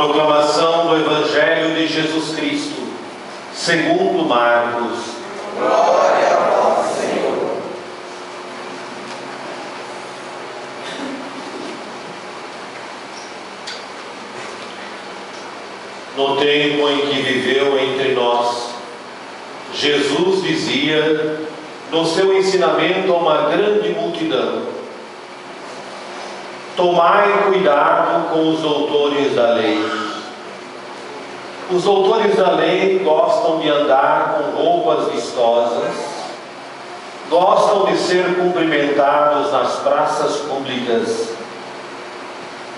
Proclamação do Evangelho de Jesus Cristo, segundo Marcos. Glória a vós, Senhor. No tempo em que viveu entre nós, Jesus dizia no seu ensinamento a uma grande multidão: tomai cuidado com os doutores da lei. Os doutores da lei gostam de andar com roupas vistosas, gostam de ser cumprimentados nas praças públicas,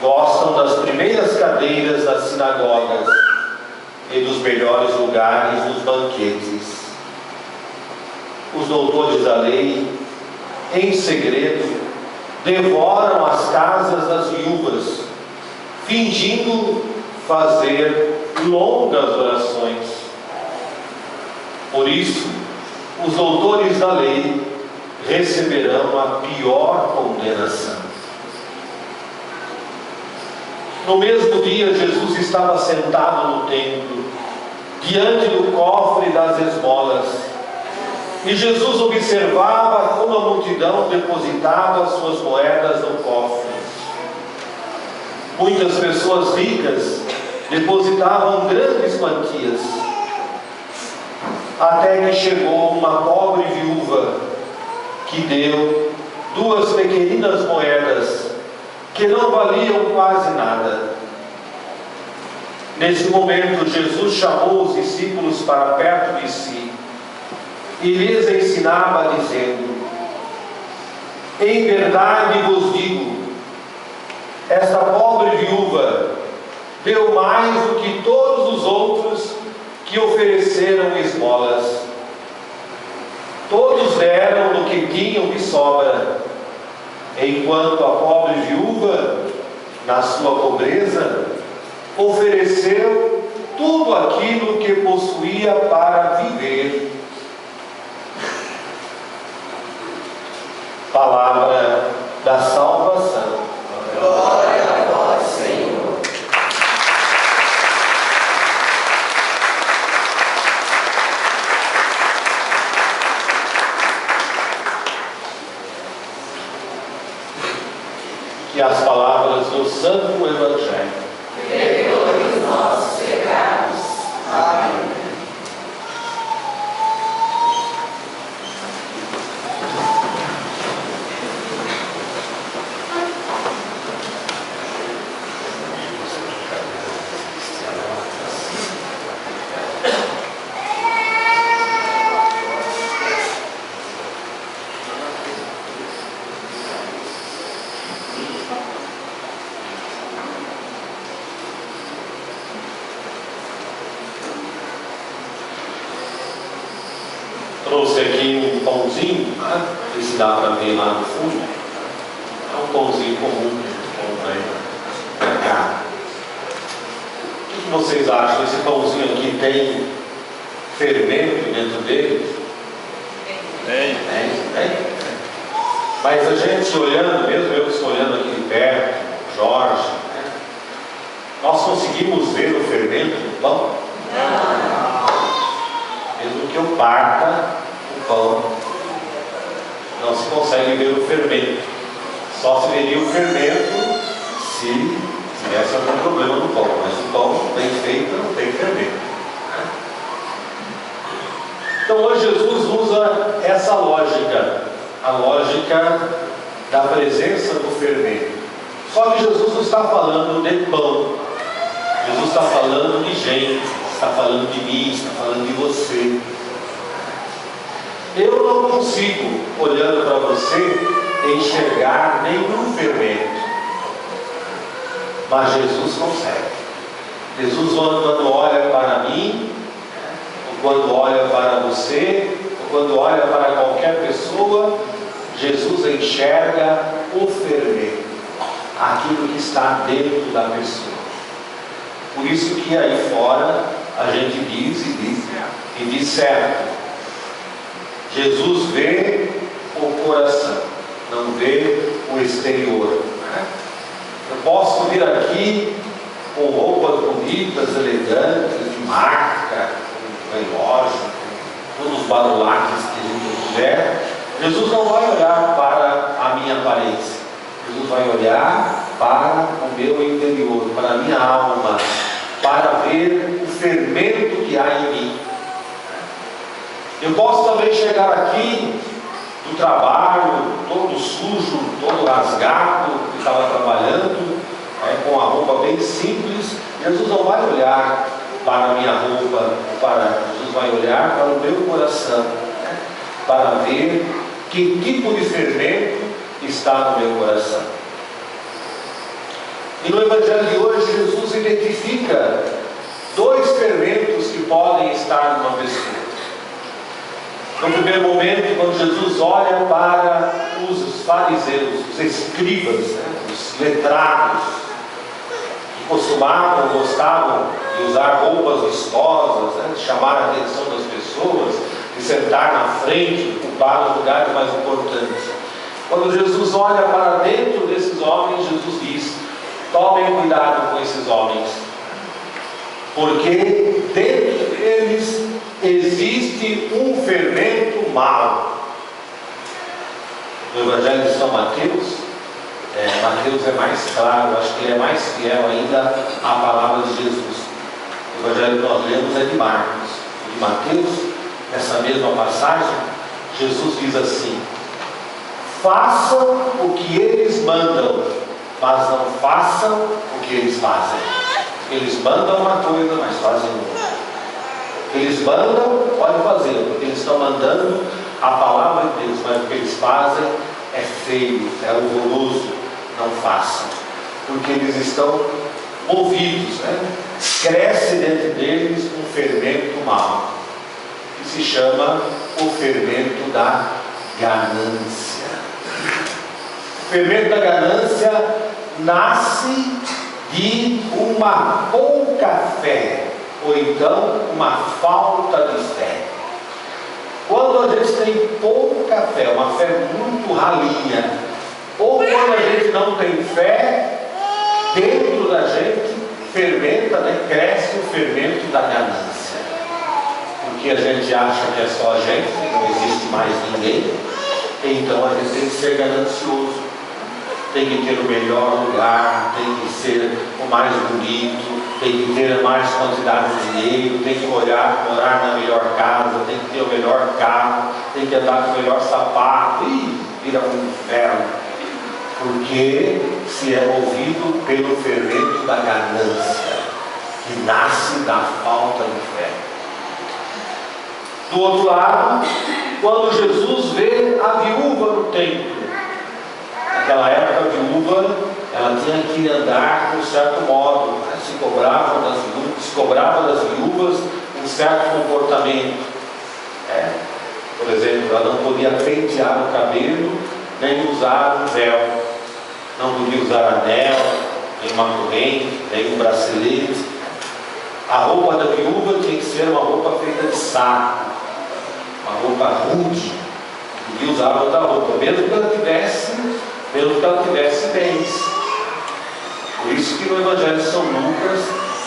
gostam das primeiras cadeiras das sinagogas e dos melhores lugares nos banquetes. Os doutores da lei, em segredo, devoram as casas das viúvas, fingindo fazer longas orações. Por isso, os doutores da lei receberão a pior condenação. No mesmo dia, Jesus estava sentado no templo, diante do cofre das esmolas, e Jesus observava como a multidão depositava as suas moedas no cofre. Muitas pessoas ricas depositavam grandes quantias, até que chegou uma pobre viúva que deu 2 pequeninas moedas que não valiam quase nada. Nesse momento, Jesus chamou os discípulos para perto de si e lhes ensinava, dizendo: em verdade vos digo, esta pobre viúva deu mais do que todos os outros que ofereceram esmolas. Todos deram do que tinham de sobra, enquanto a pobre viúva, na sua pobreza, ofereceu tudo aquilo que possuía para viver. Palavra da salvação. Glória a vós, Senhor. Que as palavras do Santo Evangelho Perdoe os nossos pecados. Amém. trouxe aqui um pãozinho, né? Se dá para ver lá no fundo. É um pãozinho comum que a gente compra aí no mercado. O que vocês acham? Esse pãozinho aqui tem fermento dentro dele? Tem. Mas a gente olhando, mesmo eu estou olhando aqui de perto, Jorge, né? Nós conseguimos ver o fermento do pão? Mesmo que eu parta o pão, não se consegue ver o fermento. Só se veria o fermento se tivesse algum problema no pão. Mas o pão bem feito não tem fermento. Então hoje Jesus usa essa lógica, a lógica da presença do fermento. Só que Jesus não está falando de pão. Jesus está falando de gente, está falando de mim, está falando de você. Eu não consigo, olhando para você, enxergar nenhum fermento. Mas Jesus consegue. Jesus, quando olha para mim, ou quando olha para você, ou quando olha para qualquer pessoa, Jesus enxerga o fermento, aquilo que está dentro da pessoa. Por isso que aí fora a gente diz e diz certo. Jesus vê o coração, não vê o exterior. Eu posso vir aqui com roupas bonitas, bonitas, elegantes, de marca, com relógio, com todos os badulaques que a gente tiver, Jesus não vai olhar para a minha aparência. Jesus vai olhar para o meu interior, para a minha alma, para ver o fermento que há em mim. Eu posso também chegar aqui do trabalho, todo sujo, todo rasgado, que estava trabalhando, com a roupa bem simples. Jesus não vai olhar para a minha roupa, Jesus vai olhar para o meu coração, para ver que tipo de fermento está no meu coração. E no Evangelho de hoje, Jesus identifica dois fermentos que podem estar numa pessoa. No primeiro momento, quando Jesus olha para os fariseus, os escribas, os letrados, que gostavam de usar roupas vistosas, de chamar a atenção das pessoas, de sentar na frente, de ocupar os lugares mais importantes. Quando Jesus olha para dentro desses homens, Jesus diz: tomem cuidado com esses homens, porque dentro deles existe um fermento mau. No Evangelho de São Mateus, Mateus é mais claro, acho que ele é mais fiel ainda à palavra de Jesus. O Evangelho que nós lemos é de Marcos. De Mateus, nessa mesma passagem, Jesus diz assim: façam o que eles mandam, mas não façam o que eles fazem. Eles mandam uma coisa, mas fazem outra. Eles mandam, podem fazer, porque eles estão mandando a palavra de Deus, mas o que eles fazem é feio, é horroroso. Não façam, porque eles estão movidos, cresce dentro deles um fermento mau, que se chama o fermento da ganância. O fermento da ganância nasce de uma pouca fé, ou então uma falta de fé. Quando a gente tem pouca fé, uma fé muito ralinha, ou quando a gente não tem fé, dentro da gente fermenta, cresce o fermento da ganância. Porque a gente acha que é só a gente, não existe mais ninguém, então a gente tem que ser ganancioso, tem que ter o melhor lugar, tem que ser o mais bonito, tem que ter mais quantidade de dinheiro, tem que morar na melhor casa, tem que ter o melhor carro, tem que andar com o melhor sapato. Vira um inferno, porque se é movido pelo fermento da ganância, que nasce da falta de fé. Do outro lado, quando Jesus vê a viúva no templo, naquela época a viúva, ela tinha que andar de um certo modo, se cobrava das viúvas um certo comportamento. Por exemplo, ela não podia pentear o cabelo, nem usar um véu, não podia usar anel, nem uma corrente, nem um bracelete. A roupa da viúva tinha que ser uma roupa feita de saco, uma roupa rude, não podia usar outra roupa, mesmo que ela tivesse bens. Por isso que no Evangelho de São Lucas,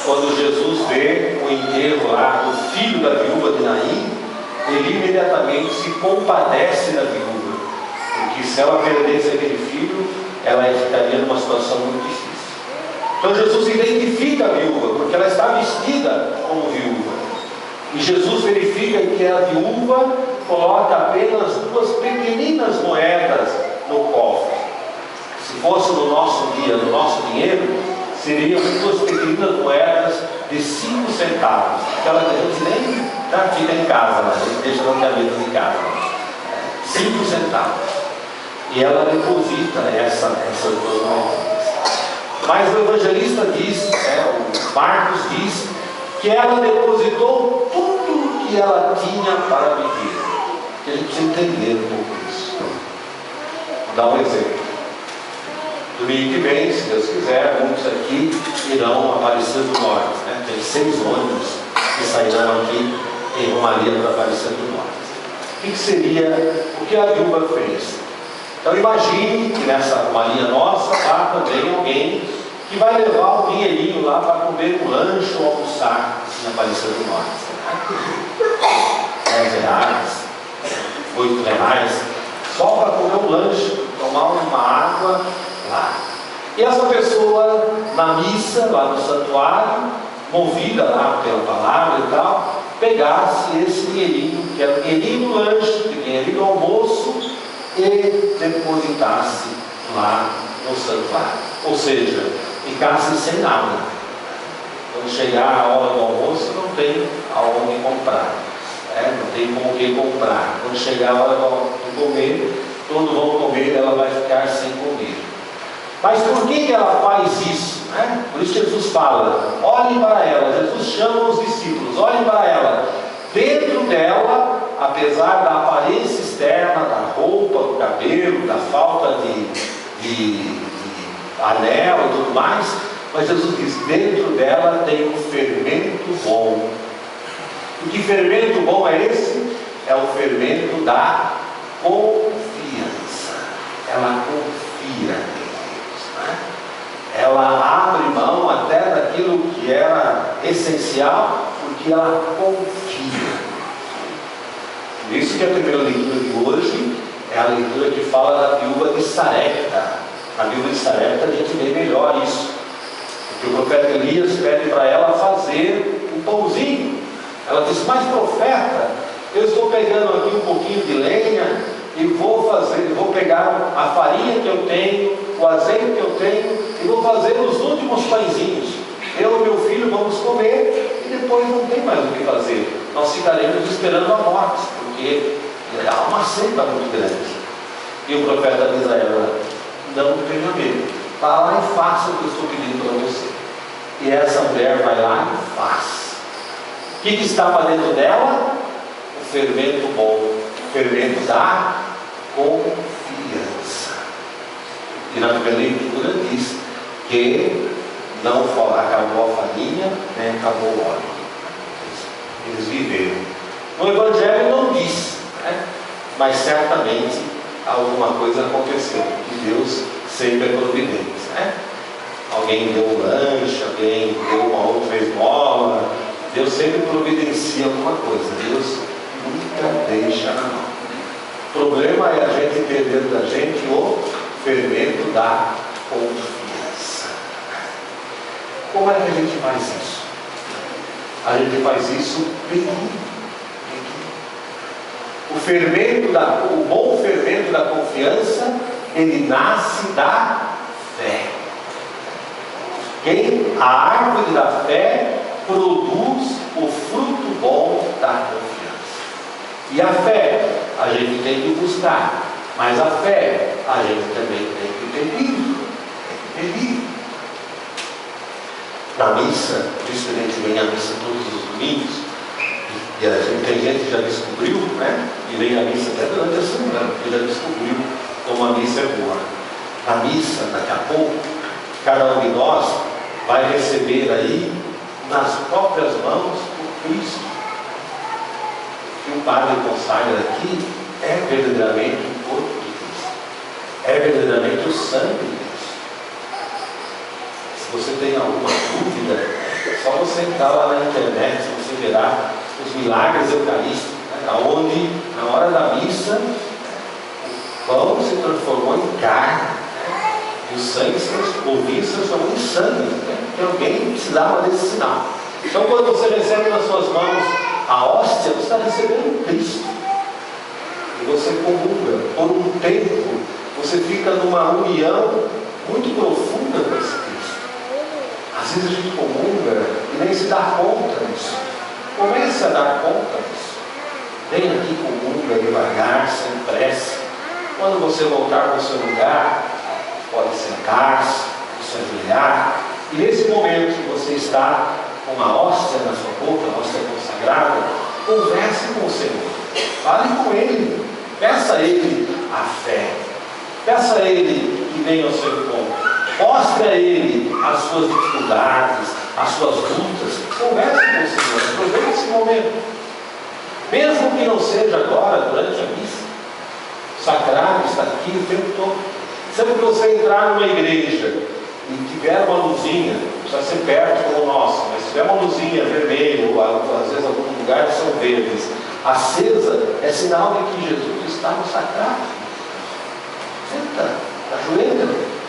quando Jesus vê o enterro lá do filho da viúva de Naim, ele imediatamente se compadece da viúva, porque se ela perdesse aquele filho, ela ficaria numa situação muito difícil. Então Jesus identifica a viúva, porque ela está vestida como viúva, e Jesus verifica que a viúva coloca apenas 2 pequeninas moedas no cofre. Se fosse no nosso dia, no nosso dinheiro, seriam 2 pequeninas moedas de 5 centavos. Aquela que a gente nem já fica em casa, a gente deixa na gaveta de casa. 5 centavos. E ela deposita essas 2 moedas. Mas o evangelista diz, o Marcos diz, que ela depositou tudo o que ela tinha para viver. Que a gente precisa entender um pouco isso. Vou dar um exemplo. Domingo que vem, se Deus quiser, muitos aqui irão a Aparecida do Norte. Tem 6 ônibus que sairão aqui em Romaria para Aparecida do Norte. O que seria o que a viúva fez? Então imagine que nessa Romaria nossa há também alguém que vai levar um dinheirinho lá para comer um lanche ou almoçar na Aparecida do Norte. R$10, R$8, só para comer um lanche, tomar uma água lá. E essa pessoa, na missa, lá no santuário, movida lá pela palavra e tal, pegasse esse dinheirinho, que era o dinheirinho do lanche, o dinheirinho do almoço, e depositasse lá no santuário. Ou seja, ficasse sem nada. Quando chegar a hora do almoço, não tem aonde comprar, não tem com o que comprar. Quando chegar a hora de comer, todos vão comer, ela vai ficar sem comer. Mas por que ela faz isso? Por isso Jesus fala, olhem para ela. Jesus chama os discípulos, olhem para ela. Dentro dela, apesar da aparência externa, da roupa, do cabelo, da falta de anel e tudo mais, mas Jesus diz, dentro dela tem um fermento bom. E que fermento bom é esse? É o fermento da confiança. Ela confia em Deus, Ela abre mão até daquilo que era essencial, porque ela confia. Por isso que a primeira leitura de hoje é a leitura que fala da viúva de Sarepta. Na viúva de Sarepta a gente vê melhor isso. Porque o profeta Elias pede para ela fazer um pãozinho. Ela diz, mas profeta, eu estou pegando aqui um pouquinho de lenha e vou pegar a farinha que eu tenho, o azeite que eu tenho, e vou fazer os últimos pãezinhos. Eu e meu filho vamos comer e depois não tem mais o que fazer. Nós ficaremos esperando a morte, porque há uma seca muito grande. E o profeta diz a ela, não tenha medo, vá lá e faça o que eu estou pedindo para você. E essa mulher vai lá e faz. O que estava dentro dela? O fermento bom, o fermento da confiança. E na primeira leitura diz que não acabou a farinha, nem acabou o óleo. Eles viveram. No Evangelho não diz, mas certamente alguma coisa aconteceu, que Deus sempre é providente. Alguém deu um lanche, alguém deu uma outra esmola. Deus sempre providencia alguma coisa. Deus nunca deixa na mão. O problema é a gente ter dentro da gente o fermento da confiança. Como é que a gente faz isso? A gente faz isso pedindo. O bom fermento da confiança, ele nasce da fé. A árvore da fé produz o fruto bom da confiança. E a fé a gente tem que buscar, mas a fé a gente também tem que pedir. Na missa, por isso que a gente vem à missa todos os domingos, e a gente, tem gente que já descobriu, e vem à missa até durante a semana, que já descobriu como a missa é boa. Na missa, daqui a pouco, cada um de nós vai receber aí nas próprias mãos o Cristo. O que o Padre consagra aqui é verdadeiramente o corpo de Cristo, é verdadeiramente o sangue de Cristo. Se você tem alguma dúvida, é só você entrar lá na internet, você verá os milagres eucarísticos, onde na hora da missa o pão se transformou em carne, e o sangue o vinho se transformou em sangue, que alguém precisava desse sinal. Então, quando você recebe nas suas mãos a hóstia, você está recebendo Cristo. E você comunga. Por um tempo, você fica numa união muito profunda com esse Cristo. Às vezes a gente comunga e nem se dá conta disso. Comece a dar conta disso. Vem aqui, comunga devagar, sem pressa. Quando você voltar para o seu lugar, pode sentar-se, se ajoelhar. E nesse momento que você está com uma hóstia na sua boca, uma hóstia consagrada, converse com o Senhor, fale com Ele, peça a Ele a fé, peça a Ele que venha ao seu encontro, mostre a Ele as suas dificuldades, as suas lutas, converse com o Senhor, aproveite esse momento, mesmo que não seja agora, durante a missa. O sacrário está aqui o tempo todo. Sempre que você entrar numa igreja e tiver der uma luzinha, não precisa ser perto como o nosso, mas se der uma luzinha vermelha, ou às vezes alguns lugares são verdes, acesa, é sinal de que Jesus está no sacrário. Senta, ajoelha,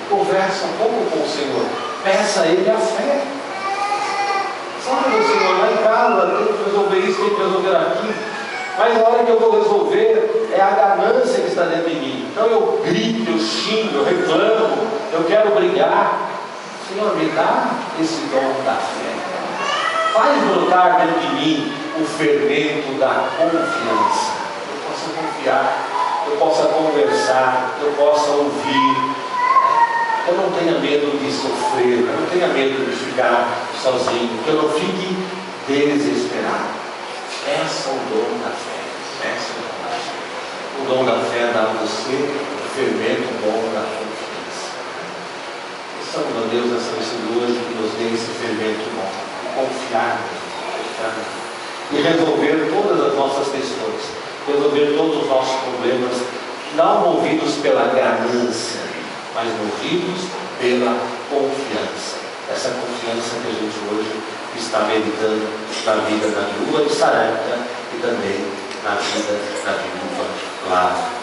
conversa um pouco com o Senhor, peça a Ele a fé. Sabe, meu Senhor, lá em casa tem que resolver isso, tem que resolver aquilo, mas na hora que eu vou resolver, é a ganância que está dentro de mim. Então eu grito, eu xingo, eu reclamo, eu quero brigar. Senhor, me dá esse dom da fé. Faz brotar dentro de mim o fermento da confiança. Eu possa confiar, eu possa conversar, eu possa ouvir. Eu não tenha medo de sofrer, eu não tenha medo de ficar sozinho, que eu não fique desesperado. Peça o dom da fé. Peça o dom da fé. O dom da fé dá a você o fermento bom da confiança. Peçamos a Deus nessa missão de hoje que nos dê esse fermento bom. Confiar, e resolver todas as nossas questões, resolver todos os nossos problemas, não movidos pela ganância, mas movidos pela confiança. Essa confiança que a gente hoje está meditando na vida da viúva de Sarepta e também na vida da viúva Lázaro.